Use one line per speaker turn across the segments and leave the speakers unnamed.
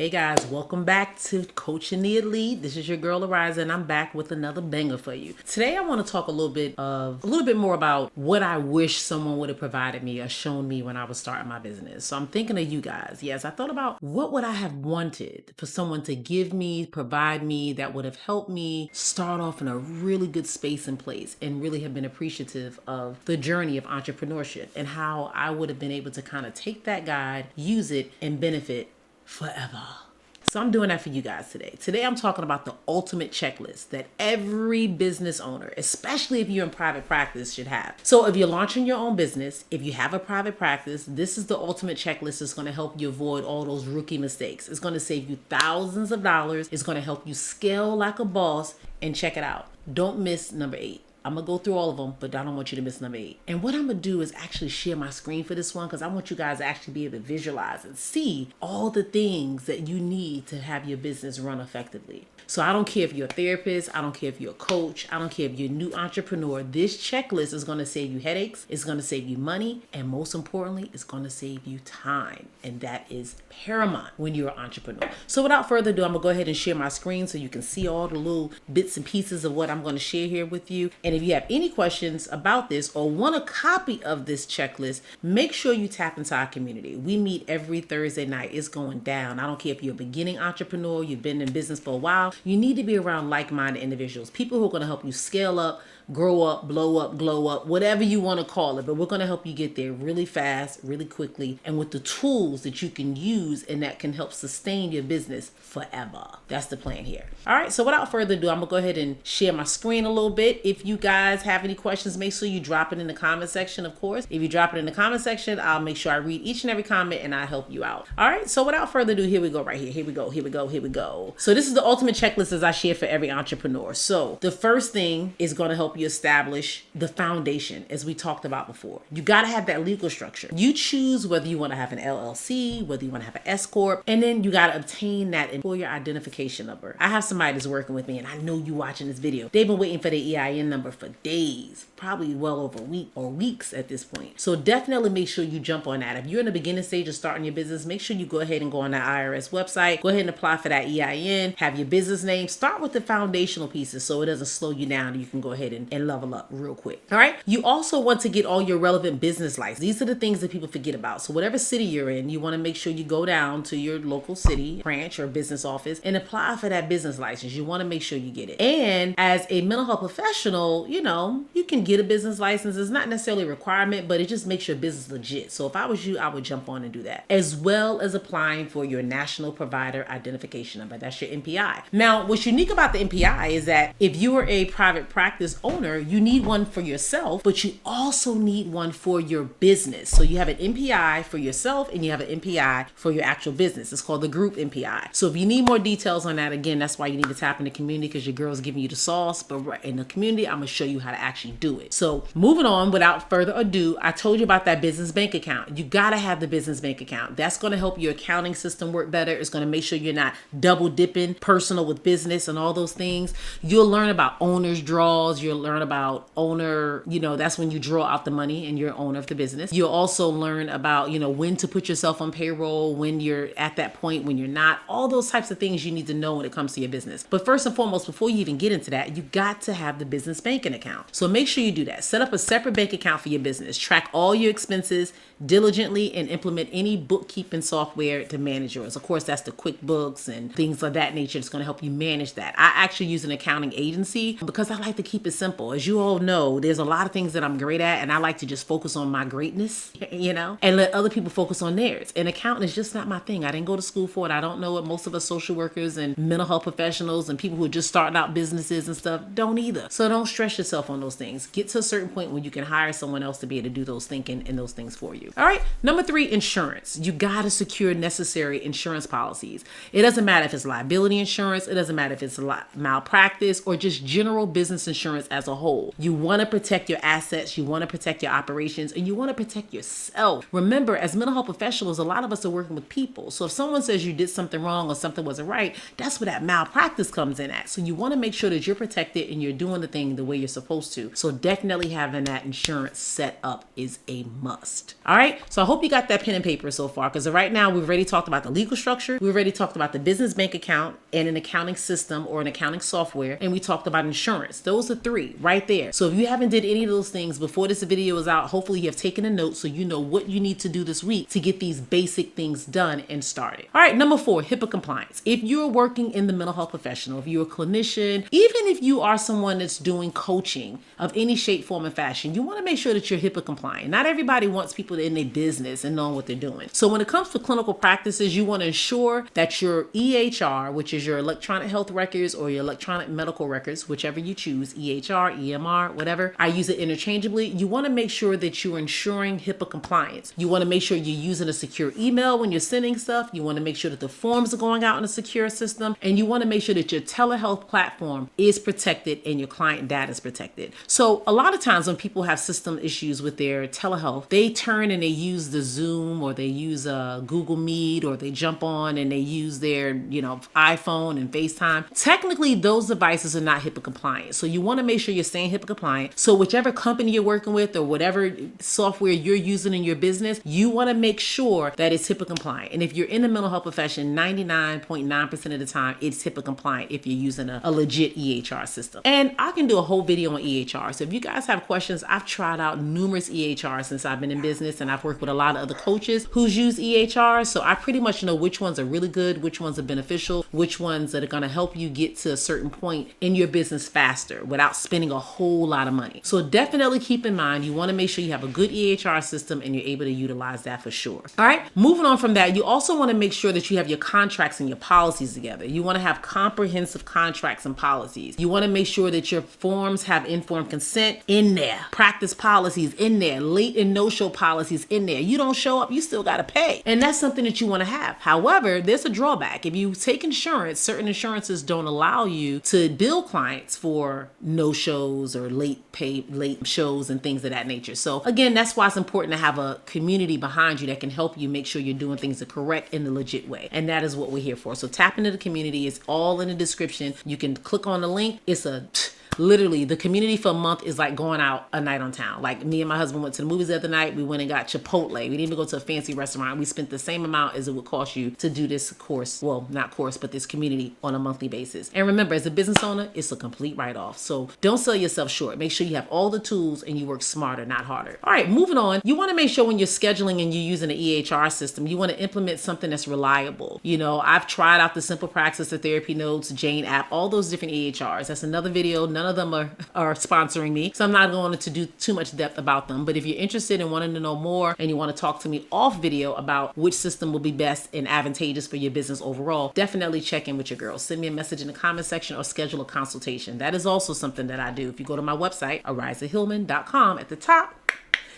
Hey guys, welcome back to Coaching the Elite. This is your girl Arisza, and I'm back with another banger for you. Today I want to talk a little bit more about what I wish someone would have provided me or shown me when I was starting my business. So I'm thinking of you guys. Yes, I thought about what would I have wanted for someone to give me, provide me, that would have helped me start off in a really good space and place and really have been appreciative of the journey of entrepreneurship and how I would have been able to kind of take that guide, use it, and benefit forever. So I'm doing that for you guys today. Today I'm talking about the ultimate checklist that every business owner, especially if you're in private practice, should have. So if you're launching your own business, if you have a private practice, this is the ultimate checklist that's going to help you avoid all those rookie mistakes. It's going to save you thousands of dollars. It's going to help you scale like a boss. And check it out. Don't miss number 8. I'm going to go through all of them, but I don't want you to miss number 8. And what I'm going to do is actually share my screen for this one because I want you guys to actually be able to visualize and see all the things that you need to have your business run effectively. So I don't care if you're a therapist, I don't care if you're a coach, I don't care if you're a new entrepreneur. This checklist is going to save you headaches, it's going to save you money, and most importantly, it's going to save you time. And that is paramount when you're an entrepreneur. So without further ado, I'm going to go ahead and share my screen so you can see all the little bits and pieces of what I'm going to share here with you. And if you have any questions about this or want a copy of this checklist, make sure you tap into our community. We meet every Thursday night. It's going down. I don't care if you're a beginning entrepreneur, you've been in business for a while. You need to be around like-minded individuals, people who are going to help you scale up, grow up, blow up, glow up, whatever you want to call it. But we're going to help you get there really fast, really quickly, and with the tools that you can use and that can help sustain your business forever. That's the plan here. All right, so without further ado, I'm going to go ahead and share my screen a little bit. If you guys have any questions, make sure you drop it in the comment section, of course. If you drop it in the comment section, I'll make sure I read each and every comment and I'll help you out. All right, so without further ado, here we go right here. Here we go. So this is the ultimate checklist as I share for every entrepreneur. So the first thing is going to help you establish the foundation, as we talked about before. You got to have that legal structure. You choose whether you want to have an LLC, whether you want to have an S Corp, and then you got to obtain that employer identification number. I have somebody that's working with me, and I know you watching this video. They've been waiting for their EIN number for days, probably well over a week or weeks at this point. So definitely make sure you jump on that. If you're in the beginning stage of starting your business, make sure you go ahead and go on that IRS website. Go ahead and apply for that EIN. Have your business name. Start with the foundational pieces so it doesn't slow you down and you can go ahead and level up real quick. All right. You also want to get all your relevant business licenses. These are the things that people forget about. So whatever city you're in, you want to make sure you go down to your local city branch or business office and apply for that business license. You want to make sure you get it. And as a mental health professional, you can get a business license. It's not necessarily a requirement, but it just makes your business legit. So if I was you, I would jump on and do that, as well as applying for your national provider identification number. That's your NPI. Now, what's unique about the NPI is that if you are a private practice owner, you need one for yourself, but you also need one for your business. So you have an NPI for yourself and you have an NPI for your actual business. It's called the group NPI. So if you need more details on that, again, that's why you need to tap in the community, because your girl's giving you the sauce. But right in the community, I'm going to show you how to actually do it. So moving on, without further ado, I told you about that business bank account. You got to have the business bank account. That's going to help your accounting system work better. It's going to make sure you're not double dipping personal with business and all those things. You'll learn about owner's draws. You'll learn about owner, that's when you draw out the money and you're owner of the business. You'll also learn about, when to put yourself on payroll, when you're at that point, when you're not, all those types of things you need to know when it comes to your business. But first and foremost, before you even get into that, you got to have the business banking account. So make sure you do that. Set up a separate bank account for your business. Track all your expenses diligently and implement any bookkeeping software to manage yours. Of course, that's the QuickBooks and things of that nature. It's going to help you manage that. I actually use an accounting agency because I like to keep it simple. As you all know, there's a lot of things that I'm great at, and I like to just focus on my greatness, and let other people focus on theirs. And accounting is just not my thing. I didn't go to school for it. I don't know what most of us social workers and mental health professionals and people who are just starting out businesses and stuff don't either. So don't stress yourself on those things. Get to a certain point when you can hire someone else to be able to do those thinking and those things for you. All right. Number 3, insurance. You got to secure necessary insurance policies. It doesn't matter if it's liability insurance. It doesn't matter if it's malpractice or just general business insurance as a whole. You want to protect your assets. You want to protect your operations, and you want to protect yourself. Remember, as mental health professionals, a lot of us are working with people. So if someone says you did something wrong or something wasn't right, that's where that malpractice comes in at. So you want to make sure that you're protected and you're doing the thing the way way you're supposed to. So definitely having that insurance set up is a must. All right. So I hope you got that pen and paper so far, because right now we've already talked about the legal structure. We've already talked about the business bank account and an accounting system or an accounting software. And we talked about insurance. Those are 3 right there. So if you haven't did any of those things before this video is out, hopefully you have taken a note so you know what you need to do this week to get these basic things done and started. All right. Number 4, HIPAA compliance. If you're working in the mental health professional, if you're a clinician, even if you are someone that's doing coaching of any shape, form, and fashion, you want to make sure that you're HIPAA compliant. Not everybody wants people in their business and knowing what they're doing. So when it comes to clinical practices, you want to ensure that your EHR, which is your electronic health records or your electronic medical records, whichever you choose, EHR, EMR, whatever, I use it interchangeably. You want to make sure that you're ensuring HIPAA compliance. You want to make sure you're using a secure email when you're sending stuff. You want to make sure that the forms are going out in a secure system, and you want to make sure that your telehealth platform is protected and your client data is protected. So a lot of times when people have system issues with their telehealth, they turn and they use the Zoom or they use a Google Meet or they jump on and they use their, iPhone and FaceTime. Technically, those devices are not HIPAA compliant. So you want to make sure you're staying HIPAA compliant. So whichever company you're working with or whatever software you're using in your business, you want to make sure that it's HIPAA compliant. And if you're in the mental health profession, 99.9% of the time, it's HIPAA compliant if you're using a legit EHR system. And I can do a whole video on EHR. So if you guys have questions, I've tried out numerous EHRs since I've been in business, and I've worked with a lot of other coaches who's used EHRs. So I pretty much know which ones are really good, which ones are beneficial, which ones that are going to help you get to a certain point in your business faster without spending a whole lot of money. So definitely keep in mind, you want to make sure you have a good EHR system and you're able to utilize that for sure. All right. Moving on from that, you also want to make sure that you have your contracts and your policies together. You want to have comprehensive contracts and policies. You want to make sure that your forms have informed consent in there, practice policies in there, late and no-show policies in there. You don't show up, you still got to pay. And that's something that you want to have. However, there's a drawback. If you take insurance, certain insurances don't allow you to bill clients for no-shows or late shows and things of that nature. So again, that's why it's important to have a community behind you that can help you make sure you're doing things the correct in the legit way. And that is what we're here for. So tap into the community. It's all in the description. You can click on the link. Literally, the community for a month is like going out a night on town. Like me and my husband went to the movies the other night. We went and got Chipotle. We didn't even go to a fancy restaurant. We spent the same amount as it would cost you to do this course. Well, not course, but this community on a monthly basis. And remember, as a business owner, it's a complete write-off. So don't sell yourself short. Make sure you have all the tools and you work smarter, not harder. All right, moving on. You want to make sure when you're scheduling and you're using an EHR system, you want to implement something that's reliable. I've tried out the Simple Praxis, the Therapy Notes, Jane app, all those different EHRs. That's another video. None of them are sponsoring me, so I'm not going to do too much depth about them. But if you're interested in wanting to know more and you want to talk to me off video about which system will be best and advantageous for your business overall, definitely check in with your girl. Send me a message in the comment section or schedule a consultation. That is also something that I do. If you go to my website, arizahillman.com, at the top,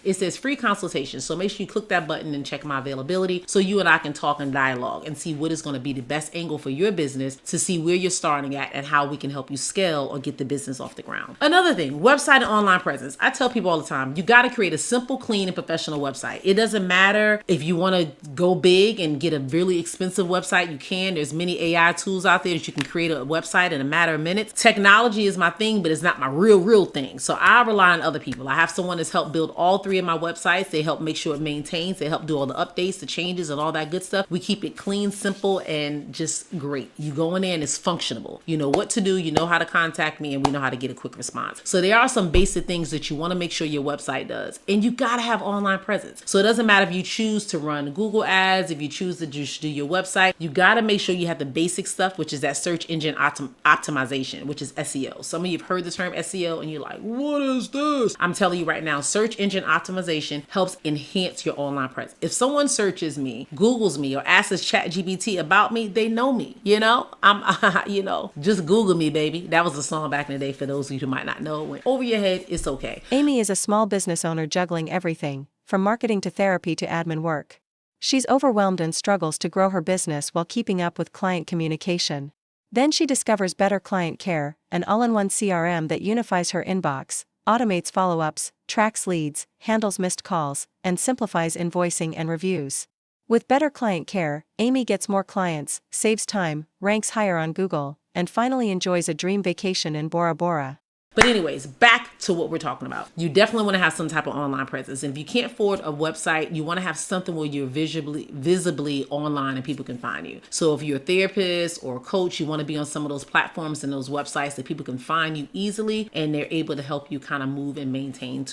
it says free consultation. So make sure you click that button and check my availability so you and I can talk and dialogue and see what is going to be the best angle for your business to see where you're starting at and how we can help you scale or get the business off the ground. Another thing, website and online presence. I tell people all the time, you got to create a simple, clean, and professional website. It doesn't matter if you want to go big and get a really expensive website, you can. There's many AI tools out there that you can create a website in a matter of minutes. Technology is my thing, but it's not my real thing. So I rely on other people. I have someone that's helped build all 3 of my websites. They help make sure it maintains. They help do all the updates, the changes, and all that good stuff. We keep it clean, simple, and just great. You go in there and it's functional. You know what to do. You know how to contact me, and we know how to get a quick response. So there are some basic things that you want to make sure your website does. And you got to have online presence. So it doesn't matter if you choose to run Google ads, if you choose to just do your website, you got to make sure you have the basic stuff, which is that search engine optimization, which is SEO. Some of you have heard the term SEO and you're like, what is this? I'm telling you right now, search engine optimization helps enhance your online presence. If someone searches me, Googles me, or asks ChatGPT about me, they know me. Just Google me, baby. That was a song back in the day for those of you who might not know. Went over your head, it's okay.
Amy is a small business owner juggling everything, from marketing to therapy to admin work. She's overwhelmed and struggles to grow her business while keeping up with client communication. Then she discovers Better Client Care, an all-in-one CRM that unifies her inbox, automates follow-ups, tracks leads, handles missed calls, and simplifies invoicing and reviews. With Better Client Care, Amy gets more clients, saves time, ranks higher on Google, and finally enjoys a dream vacation in Bora Bora.
But anyways, back to what we're talking about. You definitely want to have some type of online presence. And if you can't afford a website, you want to have something where you're visibly online and people can find you. So if you're a therapist or a coach, you want to be on some of those platforms and those websites that people can find you easily, and they're able to help you kind of move and maintain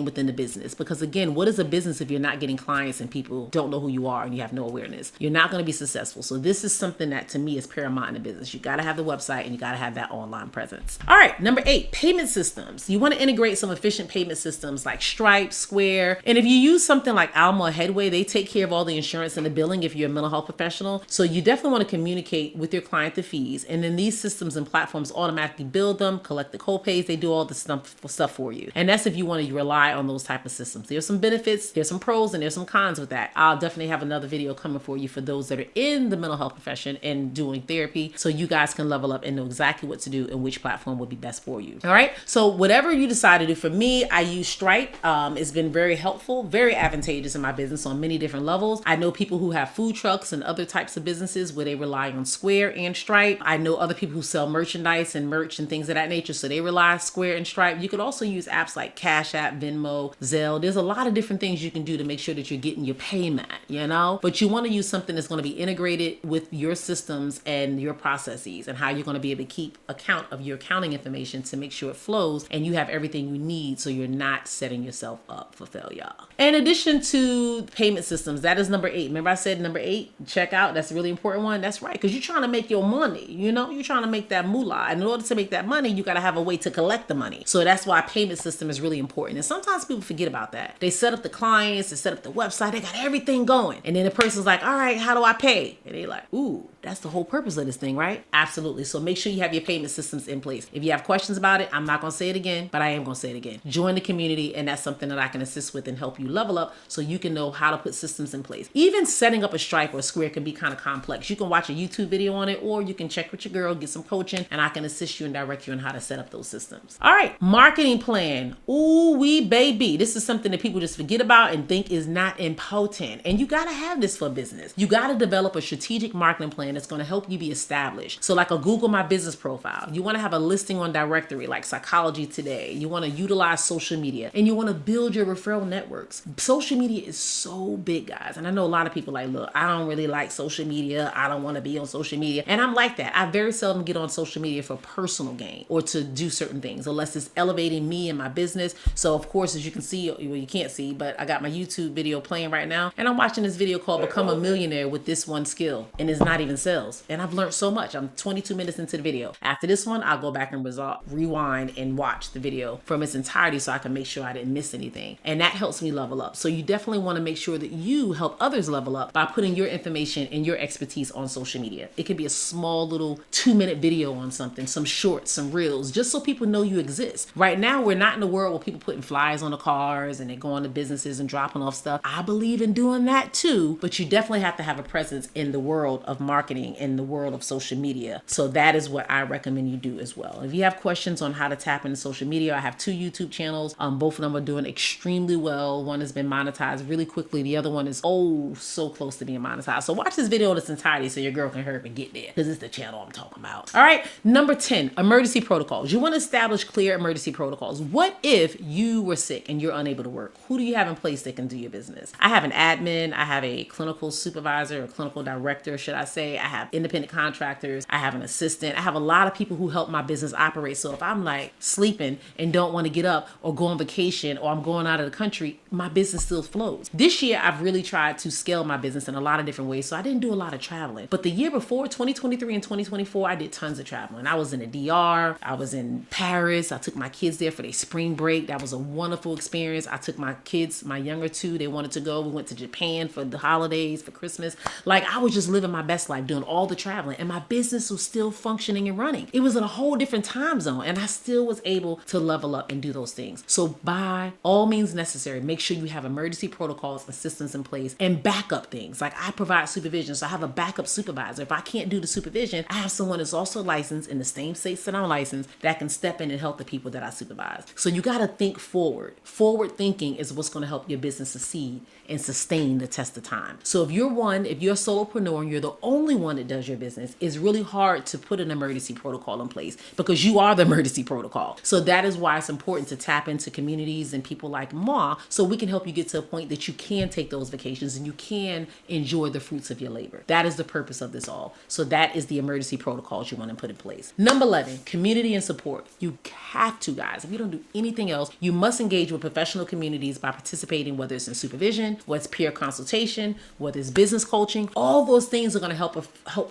within the business. Because again, what is a business if you're not getting clients and people don't know who you are and you have no awareness? You're not going to be successful. So this is something that to me is paramount in the business. You got to have the website and you got to have that online presence. All right, number 8, payment systems. You want to integrate some efficient payment systems like Stripe, Square. And if you use something like Alma or Headway, they take care of all the insurance and the billing if you're a mental health professional. So you definitely want to communicate with your client the fees. And then these systems and platforms automatically bill them, collect the co-pays, they do all the stuff for you. And that's if you want to rely on those type of systems. There's some benefits, there's some pros, and there's some cons with that. I'll definitely have another video coming for you for those that are in the mental health profession and doing therapy, so you guys can level up and know exactly what to do and which platform would be best for you. All right, so whatever you decide to do. For me, I use Stripe. It's been very helpful, very advantageous in my business on many different levels. I know people who have food trucks and other types of businesses where they rely on Square and Stripe. I know other people who sell merchandise and merch and things of that nature, so they rely on Square and Stripe. You could also use apps like Cash App, Venmo, Zelle. There's a lot of different things you can do to make sure that you're getting your payment, but you want to use something that's going to be integrated with your systems and your processes and how you're going to be able to keep account of your accounting information to make sure it flows and you have everything you need so you're not setting yourself up for failure. In addition to payment systems, that is number 8. Remember I said number 8, checkout, that's a really important one. That's right, because you're trying to make your money, you're trying to make that moolah. And in order to make that money, you got to have a way to collect the money. So that's why payment system is really important. And sometimes people forget about that. They set up the clients, they set up the website, they got everything going. And then the person's like, all right, how do I pay? And they're like, ooh, that's the whole purpose of this thing, right? Absolutely. So make sure you have your payment systems in place. If you have questions about it, I'm not going to say it again, but I am going to say it again. Join the community, and that's something that I can assist with and help you level up so you can know how to put systems in place. Even setting up a Stripe or a Square can be kind of complex. You can watch a YouTube video on it, or you can check with your girl, get some coaching, and I can assist you and direct you on how to set up those systems. All right, marketing plan. Ooh, wee baby. This is something that people just forget about and think is not important. And you got to have this for business. You got to develop a strategic marketing plan that's going to help you be established. So like a Google My Business profile. You want to have a listing on directory like Psychology Today. You want to utilize social media, and you want to build your referral networks. Social media is so big, guys. And I know a lot of people like, look, I don't really like social media. I don't want to be on social media. And I'm like that. I very seldom get on social media for personal gain or to do certain things unless it's elevating me and my business. So of course, as you can see, well, you can't see, but I got my YouTube video playing right now, and I'm watching this video called Become a Millionaire with This One Skill. And it's not even sales. And I've learned so much. I'm 22 minutes into the video. After this one, I'll go back and rewind and watch the video from its entirety so I can make sure I didn't miss anything. And that helps me level up. So you definitely want to make sure that you help others level up by putting your information and your expertise on social media. It could be a small little 2-minute video on something, some shorts, some reels, just so people know you exist. Right now, we're not in a world where people putting flyers on the cars and they're going to businesses and dropping off stuff. I believe in doing that too, but you definitely have to have a presence in the world of marketing, in the world of social media. So that is what I recommend you do as well. If you have questions on how to tap into social media, I have 2 YouTube channels. Both of them are doing extremely well. One has been monetized really quickly. The other one is so close to being monetized. So watch this video in its entirety so your girl can hurry up and get there, because it's the channel I'm talking about. All right, number 10, emergency protocols. You want to establish clear emergency protocols. What if you were sick and you're unable to work? Who do you have in place that can do your business? I have an admin. I have a clinical supervisor, or clinical director, should I say. I have independent contractors. I have an assistant. I have a lot of people who help my business operate. So if I'm like sleeping and don't want to get up or go on vacation, or I'm going out of the country, my business still flows. This year, I've really tried to scale my business in a lot of different ways. So I didn't do a lot of traveling. But the year before, 2023 and 2024, I did tons of traveling. I was in the DR. I was in Paris. I took my kids there for their spring break. That was a wonderful experience. I took my kids, my younger 2, they wanted to go. We went to Japan for the holidays, for Christmas. Like, I was just living my best life, doing all the traveling, and my business was still functioning and running. It was in a whole different time zone, and I still was able to level up and do those things. So by all means necessary, make sure you have emergency protocols and systems in place, and backup things. Like, I provide supervision, so I have a backup supervisor. If I can't do the supervision, I have someone that's also licensed in the same states that I'm licensed that can step in and help the people that I supervise. So you got to think forward. Forward thinking is what's going to help your business succeed and sustain the test of time. So if you're a solopreneur and you're the only anyone that does your business, it's really hard to put an emergency protocol in place because you are the emergency protocol. So that is why it's important to tap into communities and people like Ma so we can help you get to a point that you can take those vacations and you can enjoy the fruits of your labor. That is the purpose of this all. So that is the emergency protocols you want to put in place. Number 11, community and support. You have to, guys. If you don't do anything else, you must engage with professional communities by participating, whether it's in supervision, whether it's peer consultation, whether it's business coaching. All those things are going to help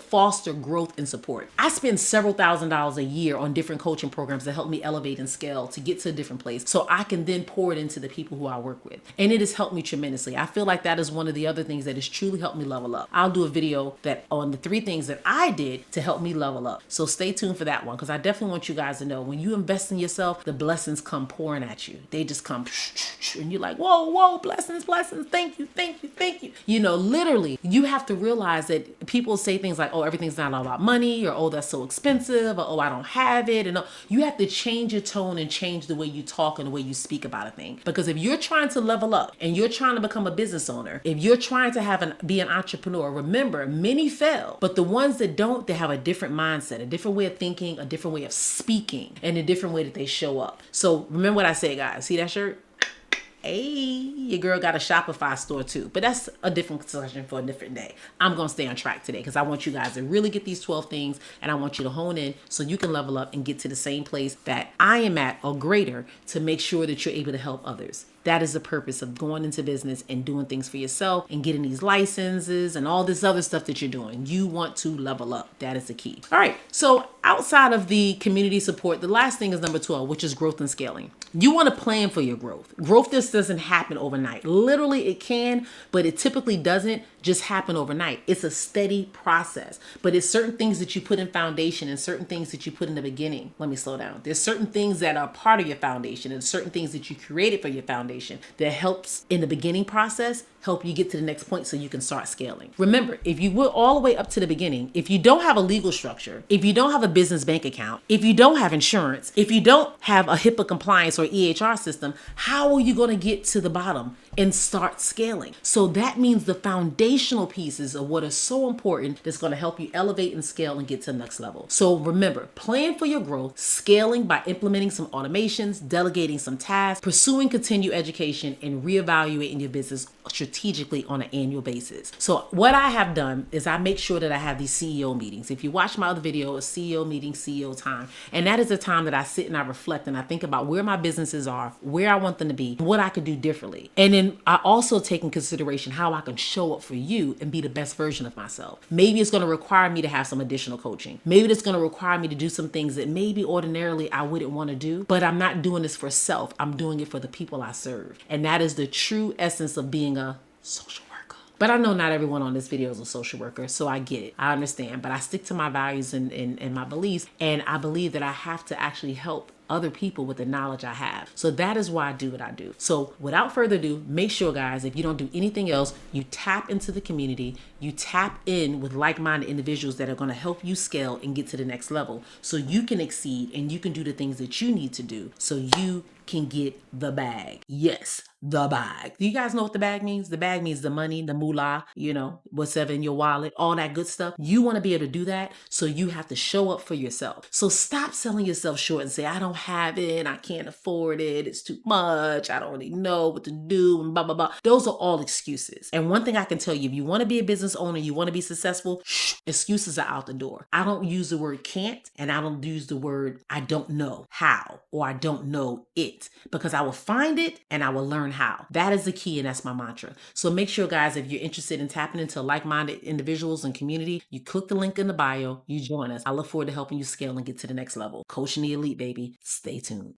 foster growth and support. I spend several $1,000s a year on different coaching programs that help me elevate and scale to get to a different place so I can then pour it into the people who I work with. And it has helped me tremendously. I feel like that is one of the other things that has truly helped me level up. I'll do a video that on the 3 things that I did to help me level up. So stay tuned for that one because I definitely want you guys to know when you invest in yourself, the blessings come pouring at you. They just come and you're like, whoa, blessings, thank you. You know, literally, you have to realize that people say things like, oh, everything's not all about money, or oh, that's so expensive, or oh, I don't have it. And you have to change your tone and change the way you talk and the way you speak about a thing. Because if you're trying to level up and you're trying to become a business owner, if you're trying to be an entrepreneur, remember, many fail, but the ones that don't, they have a different mindset, a different way of thinking, a different way of speaking, and a different way that they show up. So remember what I say, guys. See that shirt? Hey, your girl got a Shopify store too, but that's a different discussion for a different day. I'm going to stay on track today because I want you guys to really get these 12 things and I want you to hone in so you can level up and get to the same place that I am at or greater to make sure that you're able to help others. That is the purpose of going into business and doing things for yourself and getting these licenses and all this other stuff that you're doing. You want to level up. That is the key. All right. So outside of the community support, the last thing is number 12, which is growth and scaling. You want to plan for your growth. Growth just doesn't happen overnight. Literally it can, but it typically doesn't just happen overnight. It's a steady process, but it's certain things that you put in foundation and certain things that you put in the beginning. Let me slow down. There's certain things that are part of your foundation and certain things that you created for your foundation that helps in the beginning process, help you get to the next point so you can start scaling. Remember, if you went all the way up to the beginning, if you don't have a legal structure, if you don't have a business bank account, if you don't have insurance, if you don't have a HIPAA compliance or EHR system, how are you going to get to the bottom and start scaling? So that means the foundational pieces of what is so important that's going to help you elevate and scale and get to the next level. So remember, plan for your growth, scaling by implementing some automations, delegating some tasks, pursuing continued education, and reevaluating your business strategically on an annual basis. So what I have done is I make sure that I have these CEO meetings. If you watch my other video, it's CEO meeting, CEO time. And that is the time that I sit and I reflect and I think about where my businesses are, where I want them to be, what I could do differently. And then I also take in consideration how I can show up for you and be the best version of myself. Maybe it's going to require me to have some additional coaching. Maybe it's going to require me to do some things that maybe ordinarily I wouldn't want to do, but I'm not doing this for self. I'm doing it for the people I serve. And that is the true essence of being a social worker. But I know not everyone on this video is a social worker, so I get it. I understand, but I stick to my values and my beliefs, and I believe that I have to actually help other people with the knowledge I have. So that is why I do what I do. So without further ado, make sure, guys, if you don't do anything else, you tap into the community, you tap in with like-minded individuals that are going to help you scale and get to the next level so you can exceed and you can do the things that you need to do so you can get the bag. Yes, the bag. Do you guys know what the bag means? The bag means the money, the moolah, what's ever in your wallet, all that good stuff. You want to be able to do that, so you have to show up for yourself. So stop selling yourself short and say, I don't have it, I can't afford it, it's too much, I don't really know what to do, and blah, blah, blah. Those are all excuses. And one thing I can tell you, if you want to be a business owner, you want to be successful, excuses are out the door. I don't use the word can't, and I don't use the word I don't know how, or I don't know it, because I will find it and I will learn how. That is the key, and that's my mantra. So make sure, guys, if you're interested in tapping into like-minded individuals and community, you click the link in the bio, you join us. I look forward to helping you scale and get to the next level. Coaching the elite, baby. Stay tuned.